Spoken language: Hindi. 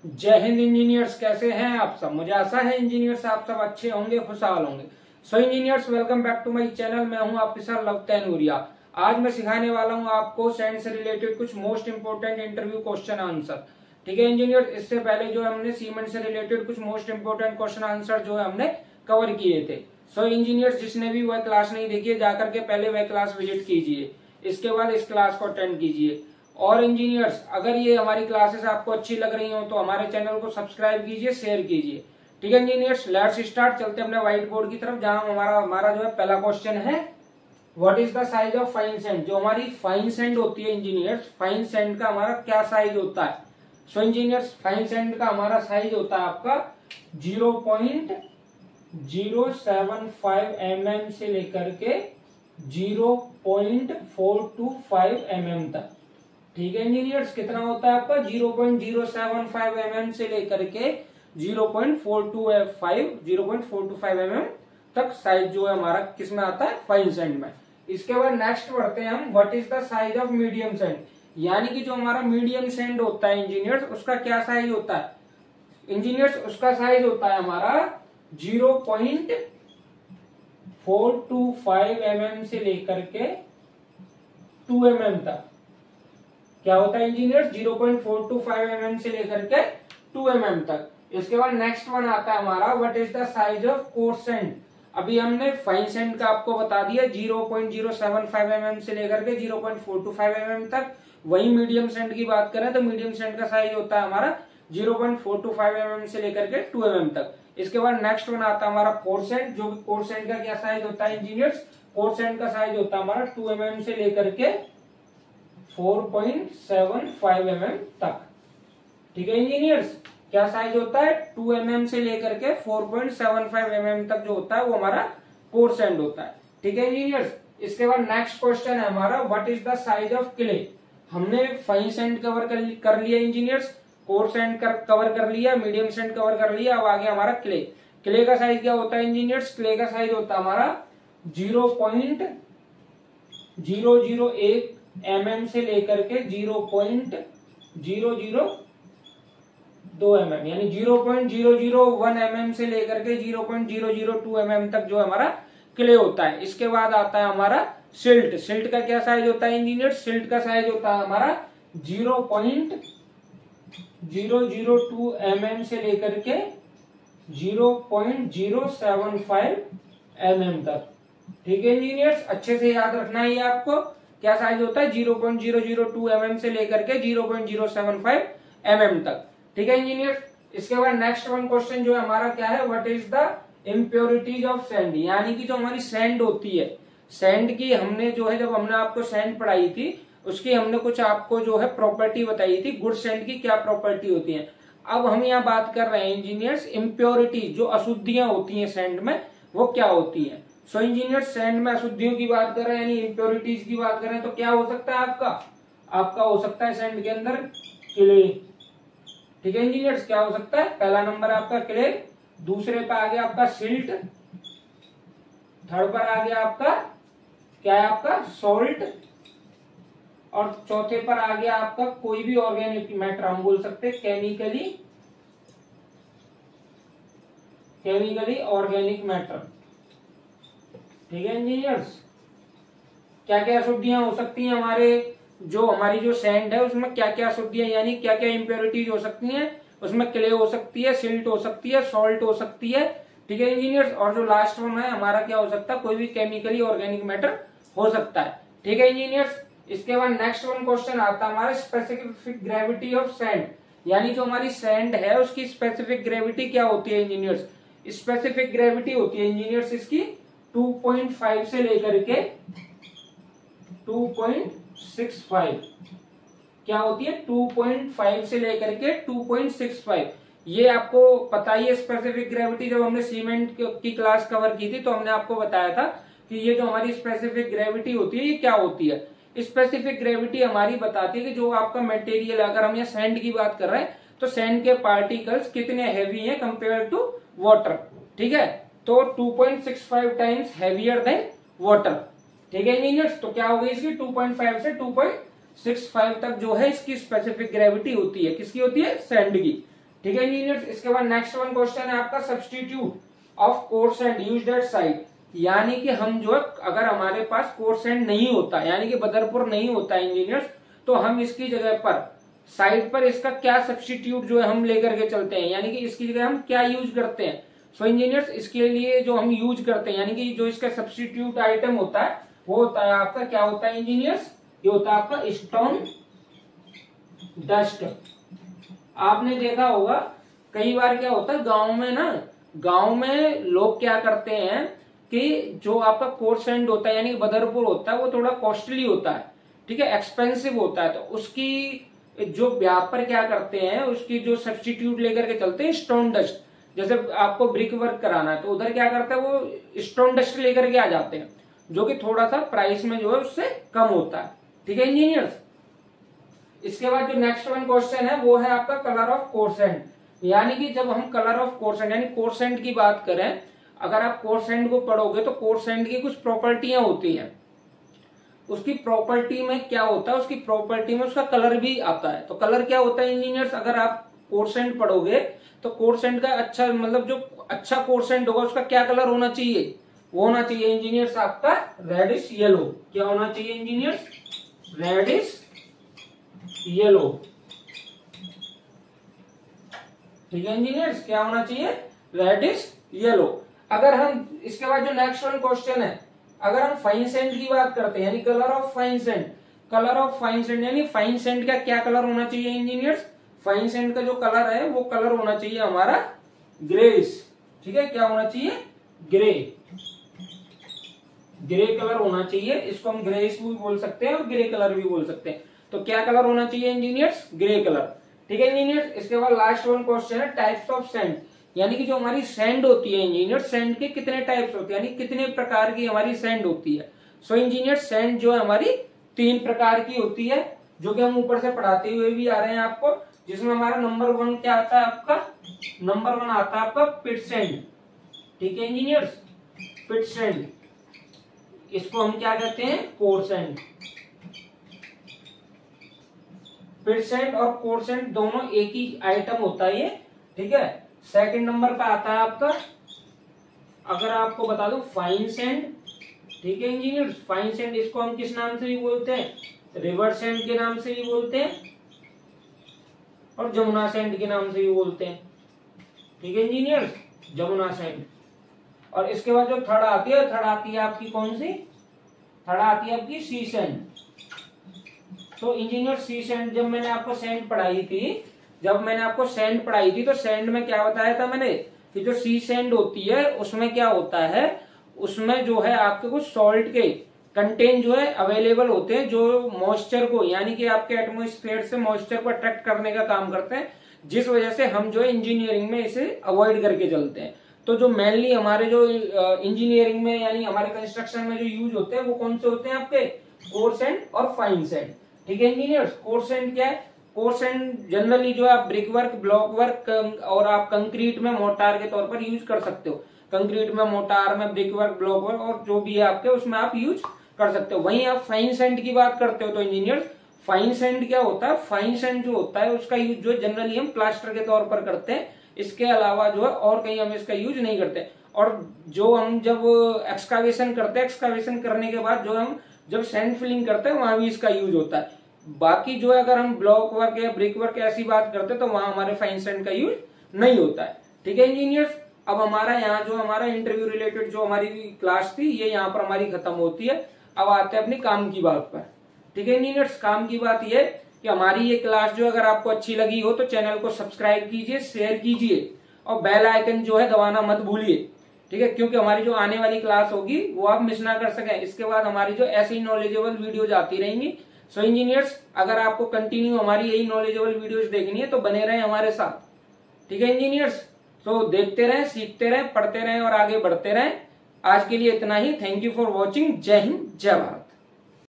जय हिंद इंजीनियर्स, कैसे हैं आप सब। मुझे आशा है इंजीनियर्स आप सब अच्छे होंगे, खुशहाल होंगे। So engineers, welcome back to my channel. मैं हूं आपके साथ लवतैनूरिया। आज मैं सिखाने वाला हूं आपको सैंड से रिलेटेड कुछ most important interview question answer. ठीक है इंजीनियर्स, इससे पहले जो हमने सीमेंट से रिलेटेड कुछ मोस्ट इंपोर्टेंट क्वेश्चन आंसर जो है हमने कवर किए थे। सो इंजीनियर्स, जिसने भी वह क्लास नहीं देखी है जाकर के पहले वह क्लास विजिट कीजिए, इसके बाद इस क्लास को अटेंड कीजिए। और इंजीनियर्स, अगर ये हमारी क्लासेस आपको अच्छी लग रही हो तो हमारे चैनल को सब्सक्राइब कीजिए, शेयर कीजिए। ठीक है इंजीनियर्स, लेट्स स्टार्ट। चलते अपने व्हाइट बोर्ड की तरफ, जहां हमारा जो है पहला क्वेश्चन है, what is the size of fine sand. जो हमारी फाइन सैंड होती है इंजीनियर्स, फाइन सैंड का हमारा क्या साइज होता है। सो इंजीनियर्स, फाइन सैंड का हमारा साइज होता है आपका 0.075 mm से लेकर के 0.425 mm तक। ठीक है इंजीनियर्स, कितना होता है आपका 0.075 mm से लेकर के 0.425 mm तक साइज जो है हमारा किसमें आता है, फाइन सैंड में। इसके बाद नेक्स्ट बढ़ते हैं हम, what is the size of medium sand. यानी कि जो हमारा मीडियम सैंड होता है इंजीनियर्स, उसका क्या साइज होता है इंजीनियर्स, उसका साइज होता है हमारा 0.425 mm से लेकर के 2 mm तक। क्या होता है इंजीनियर्स, 0.425 mm से लेकर के 2 mm तक। इसके बाद नेक्स्ट वन आता है हमारा, what is the size of coarse sand. अभी हमने फाइन सैंड का आपको बता दिया 0.075 mm से लेकर के 0.425 mm तक। वही मीडियम सैंड की बात करें तो मीडियम सैंड का साइज होता है हमारा 0.425 mm से लेकर के 2 mm तक। इसके बाद नेक्स्ट वन आता है हमारा कोर्स सैंड। जो कोर्स सैंड का क्या साइज होता है इंजीनियर्स, कोर्स सैंड का साइज होता है हमारा 2 mm से लेकर के 4.75 mm तक। ठीक है इंजीनियर्स, क्या साइज होता है 2 mm से लेकर के 4.75 mm तक जो होता है वो हमारा कोर सैंड होता है। ठीक है इंजीनियर्स, इसके बाद नेक्स्ट क्वेश्चन है हमारा, what is the size of clay. हमने फाइन सैंड कवर कर लिया इंजीनियर्स, कोर सैंड कवर कर लिया, मीडियम सैंड कवर कर लिया। अब आगे हमारा क्ले। क्ले का साइज क्या होता है इंजीनियर्स, क्ले का साइज होता है हमारा 0.001 mm से लेकर के 0.002 mm, यानी 0.001 mm से लेकर के 0.002 mm तक जो हमारा क्ले होता है। इसके बाद आता है हमारा सिल्ट। सिल्ट का क्या साइज होता है इंजीनियर, सिल्ट का साइज होता है हमारा 0.002 mm से लेकर के 0.075 mm तक। ठीक है इंजीनियर्स, अच्छे से याद रखना है ये आपको, क्या साइज होता है 0.002 mm से लेकर के 0.075 mm तक। ठीक है इंजीनियर्स, इसके बाद नेक्स्ट वन क्वेश्चन जो है हमारा क्या है, what is the impurities of sand. यानी कि जो हमारी सैंड होती है, सैंड की हमने जो है, जब हमने आपको सैंड पढ़ाई थी उसकी हमने कुछ आपको जो है प्रॉपर्टी बताई थी, गुड सैंड की क्या प्रॉपर्टी होती है। अब हम यहाँ बात कर रहे हैं इंजीनियर्स, इम्प्योरिटी, जो अशुद्धियां होती हैं सैंड में वो क्या होती है। सो इंजीनियर्स, सैंड में अशुद्धियों की बात कर रहे हैं, यानी इम्प्योरिटीज की बात करें तो क्या हो सकता है आपका हो सकता है सैंड के अंदर क्ले। ठीक है इंजीनियर्स, क्या हो सकता है, पहला नंबर आपका क्ले, दूसरे पे आ गया आपका सिल्ट, थर्ड पर आ गया आपका क्या है, आपका सॉल्ट, और चौथे पर आ गया आपका कोई भी ऑर्गेनिक मैटर, हम बोल सकते हैं केमिकली ऑर्गेनिक मैटर। ठीक है इंजीनियर्स, क्या क्या अशुद्धियां हो सकती हैं हमारी जो सैंड है उसमें क्या क्या अशुद्धियां, यानी क्या क्या इम्प्योरिटीज हो सकती हैं उसमें, क्ले हो सकती है, सिल्ट हो सकती है, सॉल्ट हो सकती है। ठीक है इंजीनियर्स, और जो लास्ट वन है हमारा क्या हो सकता है, कोई भी केमिकली ऑर्गेनिक मैटर हो सकता है। ठीक है इंजीनियर्स, इसके बाद नेक्स्ट वन क्वेश्चन आता है हमारा, स्पेसिफिक ग्रेविटी ऑफ सैंड। यानी जो हमारी सैंड है उसकी स्पेसिफिक ग्रेविटी क्या होती है इंजीनियर्स, स्पेसिफिक ग्रेविटी होती है इंजीनियर्स इसकी 2.5 से लेकर के 2.65। क्या होती है, 2.5 से लेकर के 2.65। ये आपको पता ही है स्पेसिफिक ग्रेविटी, जब हमने सीमेंट की क्लास कवर की थी तो हमने आपको बताया था कि ये जो हमारी स्पेसिफिक ग्रेविटी होती है ये क्या होती है। स्पेसिफिक ग्रेविटी हमारी बताती है कि जो आपका मटेरियल, अगर हम यहाँ सैंड की बात कर रहे हैं तो सैंड के पार्टिकल्स कितने हैवी हैं कंपेयर टू वाटर। ठीक है, तो 2.65 टाइम्स हैवियर देन वाटर। ठीक है इंजीनियर्स, तो क्या हो गई इसकी 2.5 से 2.65 तक जो है इसकी स्पेसिफिक ग्रेविटी होती है, किसकी होती है, सैंड की। ठीक है इंजीनियर्स। इसके बाद नेक्स्ट वन क्वेश्चन है आपका substitute of coarse sand used at site, यानी कि हम जो है अगर हमारे पास कोर्सेंट नहीं होता यानी कि बदरपुर नहीं होता इंजीनियर्स, तो हम इसकी जगह पर साइट पर इसका क्या सब्स्टिट्यूट जो है हम लेकर के चलते हैं, यानी कि इसकी जगह हम क्या यूज करते हैं। सो इंजीनियर्स इसके लिए जो हम यूज करते हैं यानी कि जो इसका सब्स्टिट्यूट आइटम होता है वो होता है आपका क्या होता है इंजीनियर्स, ये होता है आपका स्टोन डस्ट। आपने देखा होगा कई बार क्या होता है गांव में ना, गांव में लोग क्या करते हैं कि जो आपका कोर्सेंट होता है यानी कि बदरपुर होता है वो थोड़ा कॉस्टली होता है, ठीक है, एक्सपेंसिव होता है, तो उसकी जो व्यापार क्या करते हैं उसकी जो सब्स्टिट्यूट लेकर के चलते हैं स्टोन डस्ट। जैसे आपको ब्रिक वर्क कराना है तो उधर क्या करते हैं वो स्टोन डस्ट लेकर के आ जाते हैं, जो कि थोड़ा सा प्राइस में जो है उससे कम होता है, ठीक है इंजीनियर्स। इसके बाद जो नेक्स्ट वन क्वेश्चन है वो है आपका कलर ऑफ कोर्सेंट, यानी कि जब हम कलर ऑफ कोर्सेंट यानी कोर्सेंट की बात करें, अगर आप कोर्सेंट को पढ़ोगे तो कोर्सेंट की कुछ प्रॉपर्टियां होती हैं, उसकी प्रॉपर्टी में क्या होता है, उसकी प्रॉपर्टी में उसका कलर भी आता है। तो कलर क्या होता है इंजीनियर्स, अगर आप कोर्सेंट पढ़ोगे तो कोर्सेंट का अच्छा मतलब जो अच्छा कोर्सेंट होगा उसका क्या कलर होना चाहिए, वो होना चाहिए इंजीनियर्स आपका रेडिश येलो। क्या होना चाहिए इंजीनियर्स, रेडिश येलो, ठीक है इंजीनियर्स, क्या होना चाहिए रेडिश येलो। अगर हम इसके बाद जो नेक्स्ट वन क्वेश्चन है, अगर हम फाइन सेंट की बात करते हैं यानी colour of fine sand, colour of fine sand यानी फाइन सेंट का क्या कलर होना चाहिए इंजीनियर्स, फाइन सेंट का जो कलर है वो कलर होना चाहिए हमारा ग्रेस, ठीक है, क्या होना चाहिए ग्रे, ग्रे कलर होना चाहिए, इसको हम ग्रेस भी बोल सकते हैं और ग्रे कलर भी बोल सकते हैं। तो क्या कलर होना चाहिए इंजीनियर्स, ग्रे कलर, ठीक है इंजीनियर्स। इसके बाद लास्ट वन क्वेश्चन है टाइप्स ऑफ सेंट, यानी कि जो हमारी सैंड होती है इंजीनियर, सैंड के कितने टाइप्स होते हैं यानी कितने प्रकार की हमारी सैंड होती है। सो इंजीनियर सैंड जो है हमारी 3 प्रकार की होती है, जो कि हम ऊपर से पढ़ाते हुए भी आ रहे हैं आपको, जिसमें हमारा नंबर 1 क्या आता है आपका, नंबर 1 आता है आपका पिट सैंड, ठीक है इंजीनियर्स, पिट सैंड, इसको हम क्या कहते हैं कोर सैंड। पिट सैंड और कोर सैंड दोनों एक ही आइटम होता है ये, ठीक है। सेकंड नंबर पे आता है आपका, अगर आपको बता दूं फाइन सैंड, ठीक है इंजीनियर, फाइन सैंड इसको हम किस नाम से भी बोलते हैं, रिवर सैंड के नाम से भी बोलते हैं और जमुना सैंड के नाम से भी बोलते हैं, ठीक है इंजीनियर, जमुना सैंड। और इसके बाद जो थर्ड आती है, थर्ड आती है आपकी कौन सी, थर्ड आती है आपकी सी सैंड। तो इंजीनियर सी सैंड जब मैंने आपको सैंड पढ़ाई थी, जब मैंने आपको सैंड पढ़ाई थी तो सैंड में क्या बताया था मैंने कि जो सी सैंड होती है उसमें क्या होता है, उसमें जो है आपके कुछ सॉल्ट के कंटेंट जो है अवेलेबल होते हैं, जो मॉइस्चर को यानी कि आपके एटमॉस्फेयर से मॉइस्चर को अट्रैक्ट करने का काम करते हैं, जिस वजह से हम जो है इंजीनियरिंग में इसे अवॉइड करके चलते हैं। तो जो मेनली हमारे जो इंजीनियरिंग में यानी हमारे कंस्ट्रक्शन में जो यूज होते हैं वो कौन से होते हैं आपके, कोर सैंड और फाइन सैंड, ठीक है इंजीनियर्स। कोर सैंड क्या है, कोर सैंड जनरली जो आप ब्रिक वर्क, ब्लॉक वर्क और आप कंक्रीट में मोटार के तौर पर यूज कर सकते हो, कंक्रीट में, मोटार में, ब्रिक वर्क, ब्लॉक वर्क और जो भी है आपके उसमें आप यूज कर सकते हो। वहीं आप फाइन सैंड की बात करते हो तो इंजीनियर्स फाइन सैंड क्या होता है, फाइन सैंड जो होता है उसका यूज जो जनरली हम प्लास्टर के तौर पर करते हैं, इसके अलावा जो है और कहीं हम इसका यूज नहीं करते। और जो हम जब एक्सकावेशन करते हैं, एक्सकावेशन करने के बाद जो हम जब सैंड फिलिंग करते हैं वहां भी इसका यूज होता है। बाकी जो है अगर हम ब्लॉक वर्क या ब्रिक वर्क ऐसी बात करते हैं तो वहां हमारे फाइन सैंड का यूज नहीं होता है, ठीक है इंजीनियर्स। अब हमारा यहाँ जो हमारा इंटरव्यू रिलेटेड जो हमारी क्लास थी ये यहाँ पर हमारी खत्म होती है। अब आते हैं अपनी काम की बात पर, ठीक है इंजीनियर्स। काम की बात ये कि हमारी ये क्लास जो अगर आपको अच्छी लगी हो तो चैनल को सब्सक्राइब कीजिए, शेयर कीजिए और बेल आइकन जो है दबाना मत भूलिए, ठीक है, क्योंकि हमारी जो आने वाली क्लास होगी वो आप मिस ना कर सकें। इसके बाद हमारी जो ऐसी नॉलेजेबल वीडियोज आती रहेंगी। सो इंजीनियर्स अगर आपको कंटिन्यू हमारी यही नॉलेजेबल वीडियोज देखनी है तो बने रहें हमारे साथ, ठीक है इंजीनियर्स। तो देखते रहें, सीखते रहें, पढ़ते रहें और आगे बढ़ते रहें। आज के लिए इतना ही। Thank you for watching. जय हिंद, जय भारत।